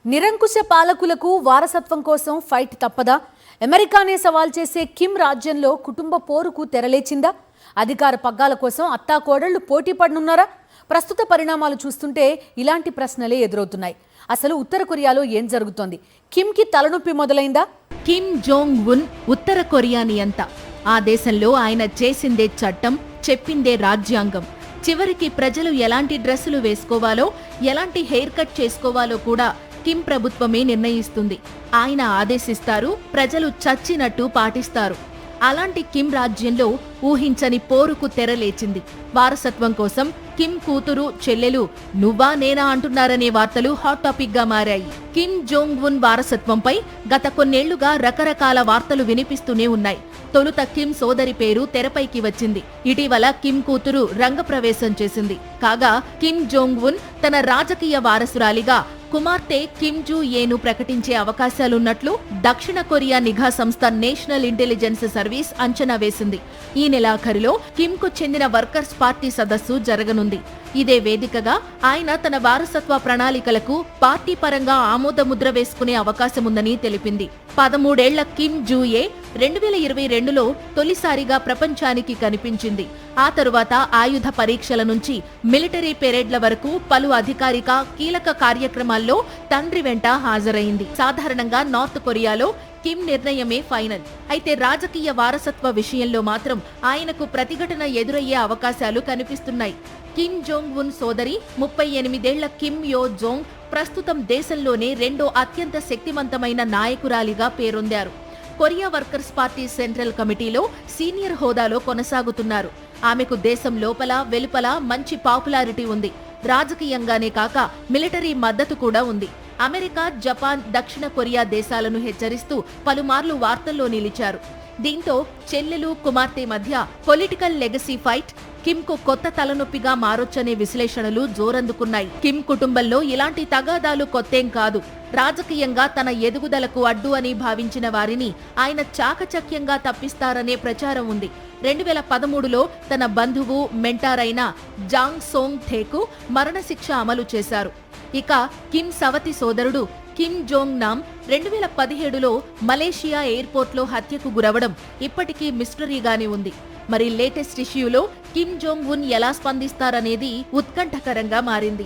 నిరంకుశ పాలకులకు వారసత్వం కోసం ఫైట్ తప్పదా? అమెరికానే సవాల్ చేసే కిమ్ రాజ్యంలో కుటుంబ పోరుకు తెరలేచిందా? అధికార పగ్గాల కోసం అత్తాకోడళ్లు పోటీ పడనున్నారా? ప్రస్తుత పరిణామాలు చూస్తుంటే ఇలాంటి ప్రశ్నలే ఎదురవుతున్నాయి. అసలు ఉత్తర కొరియాలో ఏం జరుగుతోంది? కిమ్కి తలనొప్పి మొదలైందా? కిమ్ జోంగ్ ఉన్ ఉత్తర కొరియా నియంత. ఆ దేశంలో ఆయన చేసిందే చట్టం, చెప్పిందే రాజ్యాంగం. చివరికి ప్రజలు ఎలాంటి డ్రెస్సులు వేసుకోవాలో, ఎలాంటి హెయిర్ కట్ చేసుకోవాలో కూడా కిమ్ ప్రభుత్వమే నిర్ణయిస్తుంది. ఆయన ఆదేశిస్తారు, ప్రజలు చచ్చినట్టు పాటిస్తారు. అలాంటి కిమ్ రాజ్యంలో ఊహించని పోరుకు తెరలేచింది. వారసత్వం కోసం కిమ్ కూతురు, చెల్లెలు నువ్వా నేనా అంటున్నారనే వార్తలు హాట్ టాపిక్ గా మారాయి. కిమ్ జోంగ్ ఉన్ వారసత్వంపై గత కొన్నేళ్లుగా రకరకాల వార్తలు వినిపిస్తూనే ఉన్నాయి. తొలుత కిమ్ సోదరి పేరు తెరపైకి వచ్చింది. ఇటీవల కిమ్ కూతురు రంగప్రవేశం చేసింది. కాగా కిమ్ జోంగ్ ఉన్ తన రాజకీయ వారసురాలిగా కుమార్తె కిమ్ జూ ఏను ప్రకటించే అవకాశాలున్నట్లు దక్షిణ కొరియా నిఘా సంస్థ నేషనల్ ఇంటెలిజెన్స్ సర్వీస్ అంచనా వేసింది. ఈ నెలాఖరులో కిమ్ కు చెందిన వర్కర్స్ పార్టీ సదస్సు జరగనుంది. ఇదే వేదికగా ఆయన తన వారసత్వ ప్రణాళికలకు పార్టీ పరంగా ఆమోదముద్ర వేసుకునే అవకాశముందని తెలిపింది. 13 ఏళ్ల కిమ్ జూయే 2022లో తొలిసారిగా ప్రపంచానికి కనిపించింది. ఆ తరువాత ఆయుధ పరీక్షల నుంచి మిలిటరీ పెరేడ్ల వరకు పలు అధికారిక కీలక కార్యక్రమాల్లో తండ్రి వెంట హాజరైంది. సాధారణంగా నార్త్ కొరియాలో కిమ్ నిర్ణయమే ఫైనల్. అయితే రాజకీయ వారసత్వ విషయంలో మాత్రం ఆయనకు ప్రతిఘటన ఎదురయ్యే అవకాశాలు కనిపిస్తున్నాయి. కిమ్ జోంగ్ ఉన్ సోదరి 38 ఏళ్ల కిమ్ యో జోంగ్ ప్రస్తుతం దేశంలోనే రెండో అత్యంత శక్తివంతమైన నాయకురాలిగా పేరొందారు. కొరియా వర్కర్స్ పార్టీ సెంట్రల్ కమిటీలో సీనియర్ హోదాలో కొనసాగుతున్నారు. ఆమెకు దేశం లోపల వెలుపల మంచి పాపులారిటీ ఉంది. రాజకీయంగానే కాక మిలిటరీ మద్దతు కూడా ఉంది. అమెరికా, జపాన్, దక్షిణ కొరియా దేశాలను హెచ్చరిస్తూ పలుమార్లు వార్తల్లో నిలిచారు. దీంతో చెల్లెలు, కుమార్తె మధ్య పొలిటికల్ లెగసీ ఫైట్ కిమ్ కు కొత్త తలనొప్పిగా మారొచ్చనే విశ్లేషణలు జోరందుకున్నాయి. కిమ్ కుటుంబంలో ఇలాంటి తగాదాలు కొత్తేం కాదు. రాజకీయంగా తన ఎదుగుదలకు అడ్డు అని భావించిన వారిని ఆయన చాకచక్యంగా తప్పిస్తారనే ప్రచారం ఉంది. 2013లో తన బంధువు, మెంటార్ అయిన జాంగ్ సోంగ్ థేకు మరణశిక్ష అమలు చేశారు. ఇక కిమ్ సవతి సోదరుడు కిమ్ జోంగ్ నామ్ 2017లో మలేషియా ఎయిర్పోర్ట్లో హత్యకు గురవడం ఇప్పటికీ మిస్టరీగానే ఉంది. మరి లేటెస్ట్ ఇష్యూలో కిమ్ జోంగ్ ఉన్ ఎలా స్పందిస్తారనేది ఉత్కంఠకరంగా మారింది.